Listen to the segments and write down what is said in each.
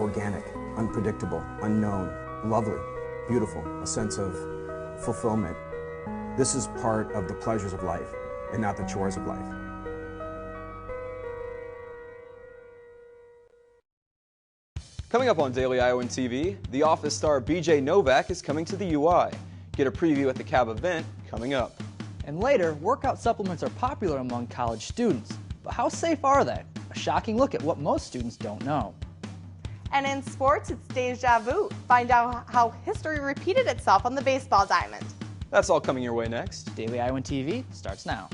organic, unpredictable, unknown, lovely, beautiful, a sense of fulfillment. This is part of the pleasures of life and not the chores of life. Coming up on Daily Iowan TV, The Office star BJ Novak is coming to the UI. Get a preview at the CAB event coming up. And later, workout supplements are popular among college students. But how safe are they? A shocking look at what most students don't know. And in sports, it's deja vu. Find out how history repeated itself on the baseball diamond. That's all coming your way next. Daily Iowan TV starts now.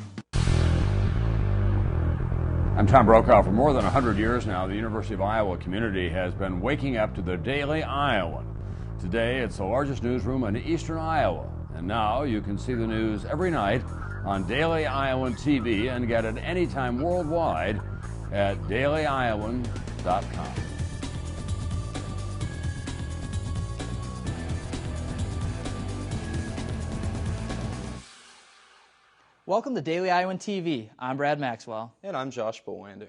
I'm Tom Brokaw. For more than 100 years now, the University of Iowa community has been waking up to the Daily Iowan. Today, it's the largest newsroom in eastern Iowa. And now you can see the news every night on Daily Iowan TV and get it anytime worldwide at dailyiowan.com. Welcome to Daily Iowan TV. I'm Brad Maxwell. And I'm Josh Bowander.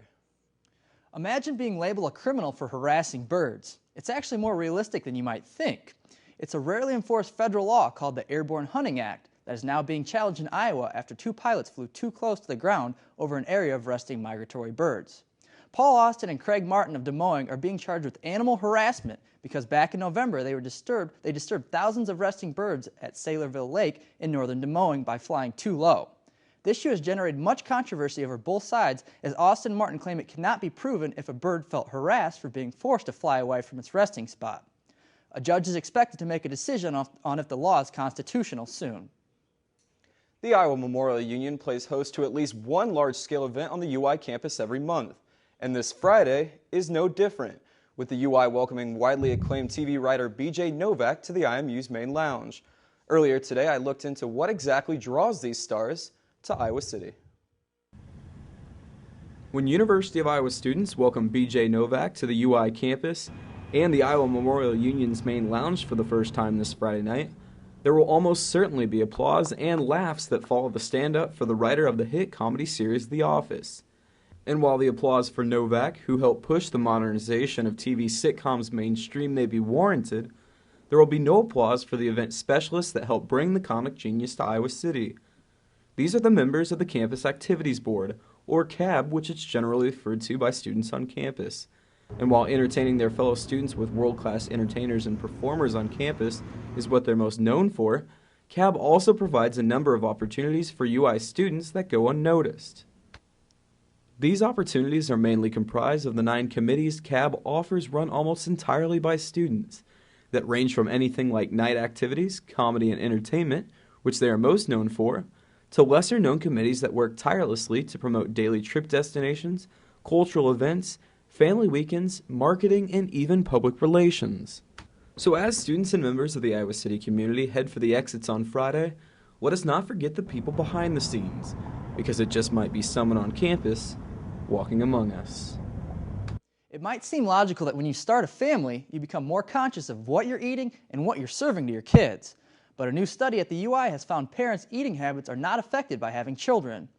Imagine being labeled a criminal for harassing birds. It's actually more realistic than you might think. It's a rarely enforced federal law called the Airborne Hunting Act that is now being challenged in Iowa after 2 pilots flew too close to the ground over an area of resting migratory birds. Paul Austin and Craig Martin of Des Moines are being charged with animal harassment because back in November they disturbed thousands of resting birds at Saylorville Lake in northern Des Moines by flying too low. This issue has generated much controversy over both sides, as Austin and Martin claim it cannot be proven if a bird felt harassed for being forced to fly away from its resting spot. A judge is expected to make a decision on if the law is constitutional soon. The Iowa Memorial Union plays host to at least one large-scale event on the UI campus every month. And this Friday is no different, with the UI welcoming widely acclaimed TV writer BJ Novak to the IMU's main lounge. Earlier today, I looked into what exactly draws these stars to Iowa City. When University of Iowa students welcome BJ Novak to the UI campus and the Iowa Memorial Union's main lounge for the first time this Friday night, there will almost certainly be applause and laughs that follow the stand-up for the writer of the hit comedy series The Office. And while the applause for Novak, who helped push the modernization of TV sitcoms mainstream, may be warranted, there will be no applause for the event specialists that helped bring the comic genius to Iowa City. These are the members of the Campus Activities Board, or CAB, which it's generally referred to by students on campus. And while entertaining their fellow students with world-class entertainers and performers on campus is what they're most known for, CAB also provides a number of opportunities for UI students that go unnoticed. These opportunities are mainly comprised of the 9 committees CAB offers run almost entirely by students, that range from anything like night activities, comedy and entertainment, which they are most known for, to lesser-known committees that work tirelessly to promote daily trip destinations, cultural events, family weekends, marketing, and even public relations. So as students and members of the Iowa City community head for the exits on Friday, let us not forget the people behind the scenes, because it just might be someone on campus walking among us. It might seem logical that when you start a family, you become more conscious of what you're eating and what you're serving to your kids. But a new study at the UI has found parents' eating habits are not affected by having children.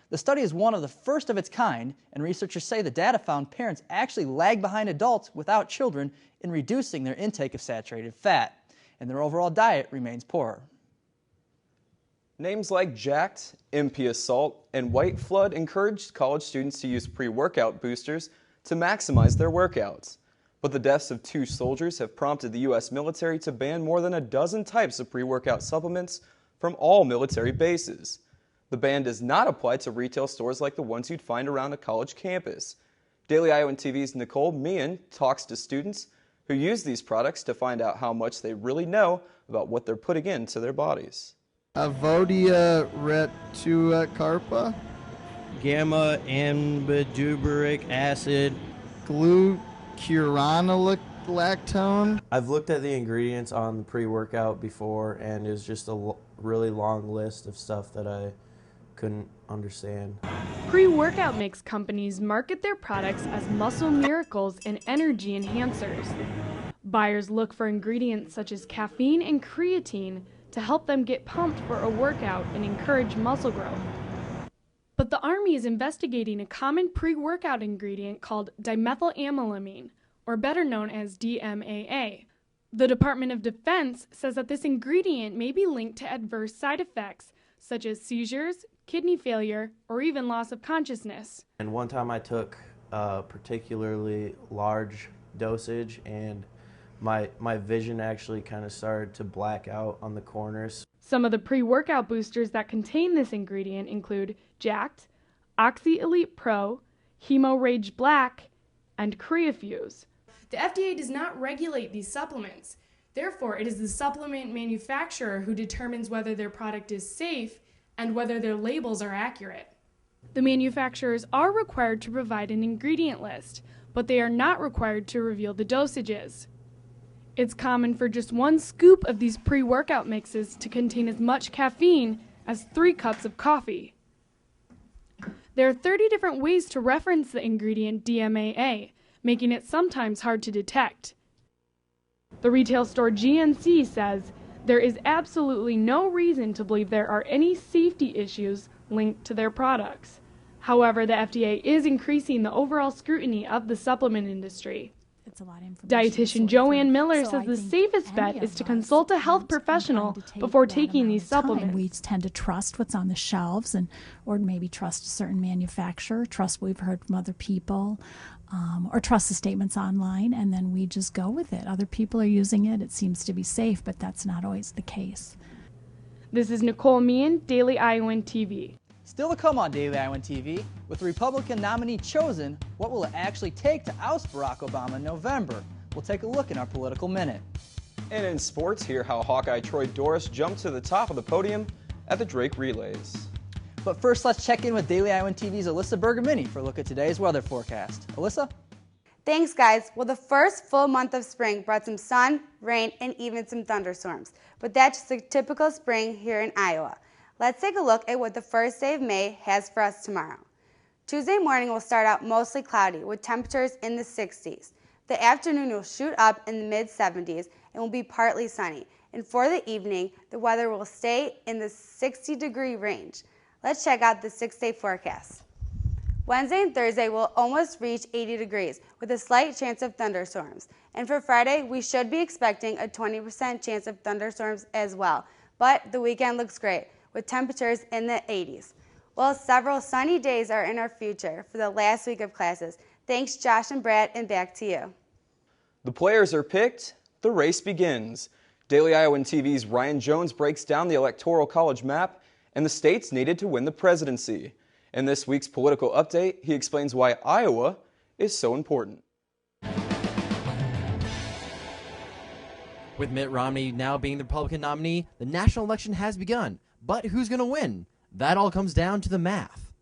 The study is one of the first of its kind, and researchers say the data found parents actually lag behind adults without children in reducing their intake of saturated fat, and their overall diet remains poor. Names like Jacked, Impious Salt, and White Flood encouraged college students to use pre-workout boosters to maximize their workouts. But the deaths of 2 soldiers have prompted the U.S. military to ban more than a dozen types of pre-workout supplements from all military bases. The ban does not apply to retail stores like the ones you'd find around a college campus. Daily Iowan TV's Nicole Meehan talks to students who use these products to find out how much they really know about what they're putting into their bodies. Avodia reticarpa, gamma amiduburic acid, glucuronolactone. I've looked at the ingredients on the pre-workout before, and it was just a really long list of stuff that I couldn't understand. Pre-workout mix companies market their products as muscle miracles and energy enhancers. Buyers look for ingredients such as caffeine and creatine to help them get pumped for a workout and encourage muscle growth. But the Army is investigating a common pre-workout ingredient called dimethylamylamine, or better known as DMAA. The Department of Defense says that this ingredient may be linked to adverse side effects, such as seizures, kidney failure, or even loss of consciousness. And one time I took a particularly large dosage, and my vision actually kind of started to black out on the corners. Some of the pre-workout boosters that contain this ingredient include Jacked, Oxy Elite Pro, Hemo Rage Black, and Creafuse. The FDA does not regulate these supplements. Therefore, it is the supplement manufacturer who determines whether their product is safe and whether their labels are accurate. The manufacturers are required to provide an ingredient list, but they are not required to reveal the dosages. It's common for just 1 scoop of these pre-workout mixes to contain as much caffeine as 3 cups of coffee. There are 30 different ways to reference the ingredient DMAA, making it sometimes hard to detect. The retail store GNC says there is absolutely no reason to believe there are any safety issues linked to their products. However, the FDA is increasing the overall scrutiny of the supplement industry. It's a lot of information. Dietitian Joanne Miller says the safest bet is to consult a health professional before taking these supplements. We tend to trust what's on the shelves, or maybe trust a certain manufacturer, trust what we've heard from other people, or trust the statements online, and then we just go with it. Other people are using it. It seems to be safe, but that's not always the case. This is Nicole Meehan, Daily Iowan TV. Still to come on Daily Iowan TV, with the Republican nominee chosen, what will it actually take to oust Barack Obama in November? We'll take a look in our Political Minute. And in sports, hear how Hawkeye Troy Doris jumped to the top of the podium at the Drake Relays. But first, let's check in with Daily Iowan TV's Alyssa Bergamini for a look at today's weather forecast. Alyssa? Thanks, guys. Well, the first full month of spring brought some sun, rain, and even some thunderstorms. But that's just a typical spring here in Iowa. Let's take a look at what the first day of May has for us tomorrow. Tuesday morning will start out mostly cloudy with temperatures in the 60s. The afternoon will shoot up in the mid-70s and will be partly sunny. And for the evening, the weather will stay in the 60-degree range. Let's check out the 6-day forecast. Wednesday and Thursday will almost reach 80 degrees with a slight chance of thunderstorms. And for Friday, we should be expecting a 20% chance of thunderstorms as well. But the weekend looks great, with temperatures in the 80s. Well, several sunny days are in our future for the last week of classes. Thanks, Josh and Brad, and back to you. The players are picked, the race begins. Daily Iowan TV's Ryan Jones breaks down the Electoral College map and the states needed to win the presidency. In this week's political update, he explains why Iowa is so important. With Mitt Romney now being the Republican nominee, the national election has begun. But who's going to win? That all comes down to the math.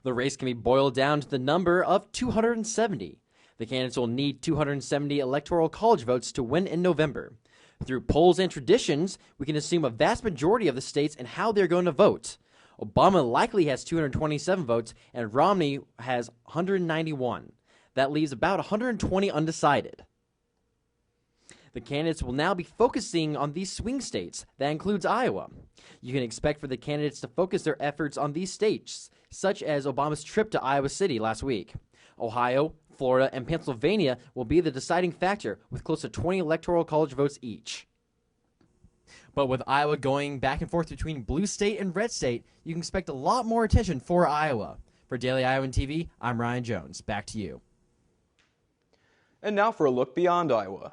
The race can be boiled down to the number of 270. The candidates will need 270 Electoral College votes to win in November. Through polls and traditions, we can assume a vast majority of the states and how they're going to vote. Obama likely has 227 votes, and Romney has 191. That leaves about 120 undecided. The candidates will now be focusing on these swing states. That includes Iowa. You can expect for the candidates to focus their efforts on these states, such as Obama's trip to Iowa City last week. Ohio, Florida, and Pennsylvania will be the deciding factor, with close to 20 Electoral College votes each. But with Iowa going back and forth between blue state and red state, you can expect a lot more attention for Iowa. For Daily Iowan TV, I'm Ryan Jones. Back to you. And now for a look beyond Iowa.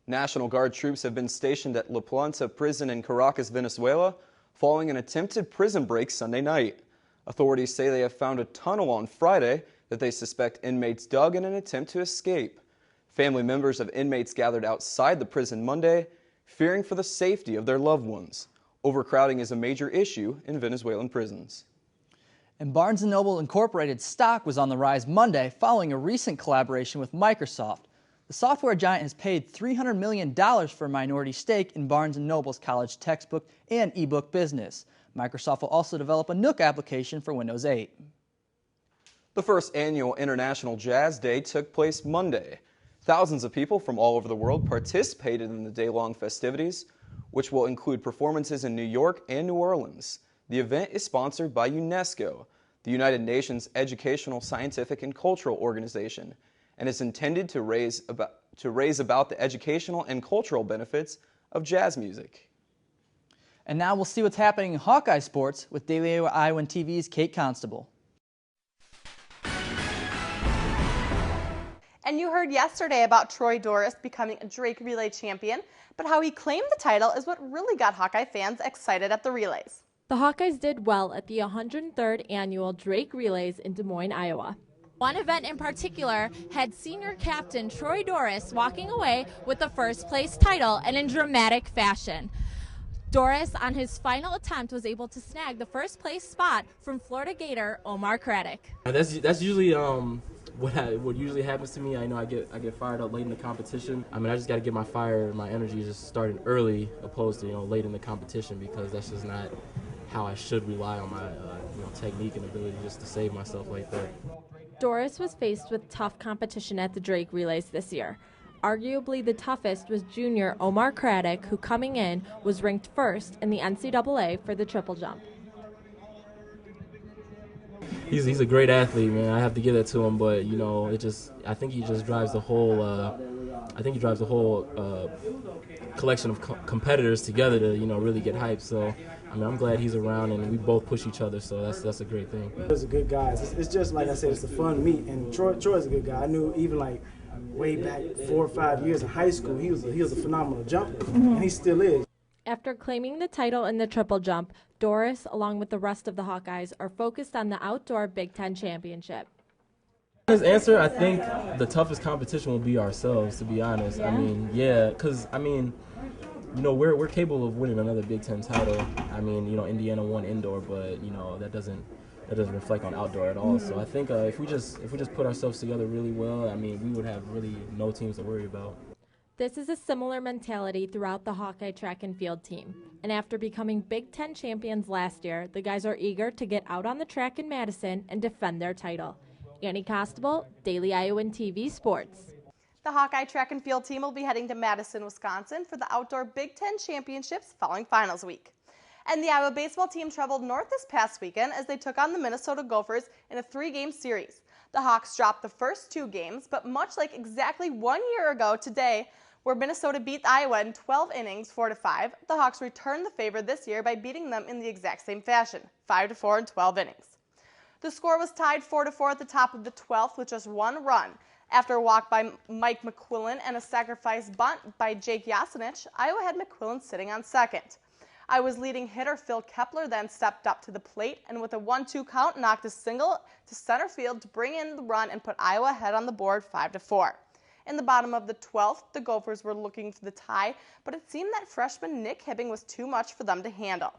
National Guard troops have been stationed at La Planta prison in Caracas, Venezuela, following an attempted prison break Sunday night. Authorities say they have found a tunnel on Friday that they suspect inmates dug in an attempt to escape. Family members of inmates gathered outside the prison Monday, fearing for the safety of their loved ones. Overcrowding is a major issue in Venezuelan prisons. And Barnes & Noble Incorporated stock was on the rise Monday following a recent collaboration with Microsoft. The software giant has paid $300 million for a minority stake in Barnes & Noble's college textbook and ebook business. Microsoft will also develop a Nook application for Windows 8. The first annual International Jazz Day took place Monday. Thousands of people from all over the world participated in the day-long festivities, which will include performances in New York and New Orleans. The event is sponsored by UNESCO, the United Nations Educational, Scientific, and Cultural Organization, and is intended to raise about the educational and cultural benefits of jazz music. And now we'll see what's happening in Hawkeye sports with Daily Iowan TV's Kate Constable. And you heard yesterday about Troy Doris becoming a Drake Relay champion, but how he claimed the title is what really got Hawkeye fans excited at the relays. The Hawkeyes did well at the 103rd annual Drake Relays in Des Moines, Iowa. One event in particular had senior captain Troy Doris walking away with the first place title and in dramatic fashion. Doris, on his final attempt, was able to snag the first place spot from Florida Gator Omar Craddock. That's usually what usually happens to me. I know I get fired up late in the competition. I mean, I just got to get my energy just starting early, opposed to late in the competition, because that's just not how I should rely on my technique and ability just to save myself like that. Doris was faced with tough competition at the Drake Relays this year. Arguably the toughest was junior Omar Craddock, who coming in was ranked first in the NCAA for the triple jump. He's a great athlete, man. I have to give that to him, but I think he just drives the whole collection of competitors together to really get hyped. So I mean, I'm glad he's around, and we both push each other, so that's a great thing. He's a good guy. It's just like I said, it's a fun meet, and Troy's a good guy. I knew even way back 4 or 5 years in high school, he was a phenomenal jumper, and he still is. After claiming the title in the triple jump, Doris, along with the rest of the Hawkeyes, are focused on the outdoor Big Ten championship. His answer, I think the toughest competition will be ourselves, to be honest. Yeah? I mean, yeah, because we're capable of winning another Big Ten title. I mean, Indiana won indoor, but that doesn't reflect on outdoor at all. So I think if we just put ourselves together really well, I mean, we would have really no teams to worry about. This is a similar mentality throughout the Hawkeye track and field team. And after becoming Big Ten champions last year, the guys are eager to get out on the track in Madison and defend their title. Annie Constable, Daily Iowan TV Sports. The Hawkeye track and field team will be heading to Madison, Wisconsin for the outdoor Big Ten championships following finals week. And the Iowa baseball team traveled north this past weekend as they took on the Minnesota Gophers in a 3-game series. The Hawks dropped the first 2 games, but much like exactly 1 year ago today, where Minnesota beat Iowa in 12 innings, 4-5, the Hawks returned the favor this year by beating them in the exact same fashion, 5-4 in 12 innings. The score was tied 4-4 at the top of the 12th with just 1 run. After a walk by Mike McQuillan and a sacrifice bunt by Jake Yasinich, Iowa had McQuillan sitting on second. Iowa's leading hitter Phil Kepler then stepped up to the plate and with a 1-2 count knocked a single to center field to bring in the run and put Iowa ahead on the board 5-4. In the bottom of the 12th, the Gophers were looking for the tie, but it seemed that freshman Nick Hibbing was too much for them to handle.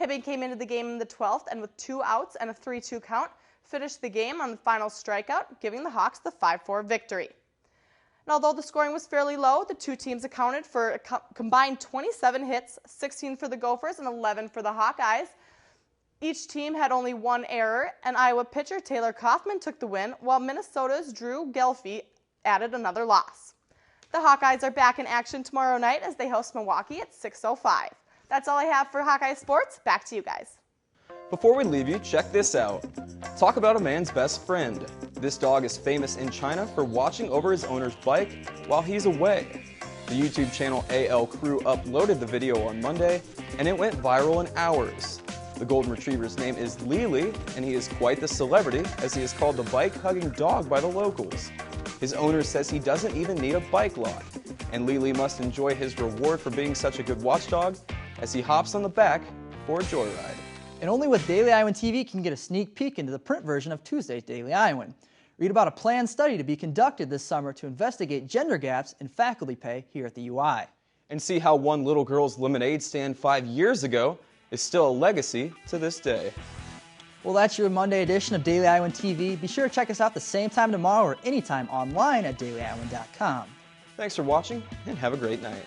Hibbing came into the game in the 12th and with 2 outs and a 3-2 count, finished the game on the final strikeout, giving the Hawks the 5-4 victory. And although the scoring was fairly low, the 2 teams accounted for a combined 27 hits, 16 for the Gophers and 11 for the Hawkeyes. Each team had only 1 error, and Iowa pitcher Taylor Kaufman took the win, while Minnesota's Drew Gelfie added another loss. The Hawkeyes are back in action tomorrow night as they host Milwaukee at 6:05. That's all I have for Hawkeye Sports. Back to you guys. Before we leave you, check this out. Talk about a man's best friend. This dog is famous in China for watching over his owner's bike while he's away. The YouTube channel AL Crew uploaded the video on Monday, and it went viral in hours. The Golden Retriever's name is Lily, and he is quite the celebrity as he is called the bike-hugging dog by the locals. His owner says he doesn't even need a bike lock, and Lily must enjoy his reward for being such a good watchdog as he hops on the back for a joyride. And only with Daily Iowan TV can get a sneak peek into the print version of Tuesday's Daily Iowan. Read about a planned study to be conducted this summer to investigate gender gaps in faculty pay here at the UI. And see how one little girl's lemonade stand 5 years ago is still a legacy to this day. Well, that's your Monday edition of Daily Iowan TV. Be sure to check us out the same time tomorrow or anytime online at dailyiowan.com. Thanks for watching and have a great night.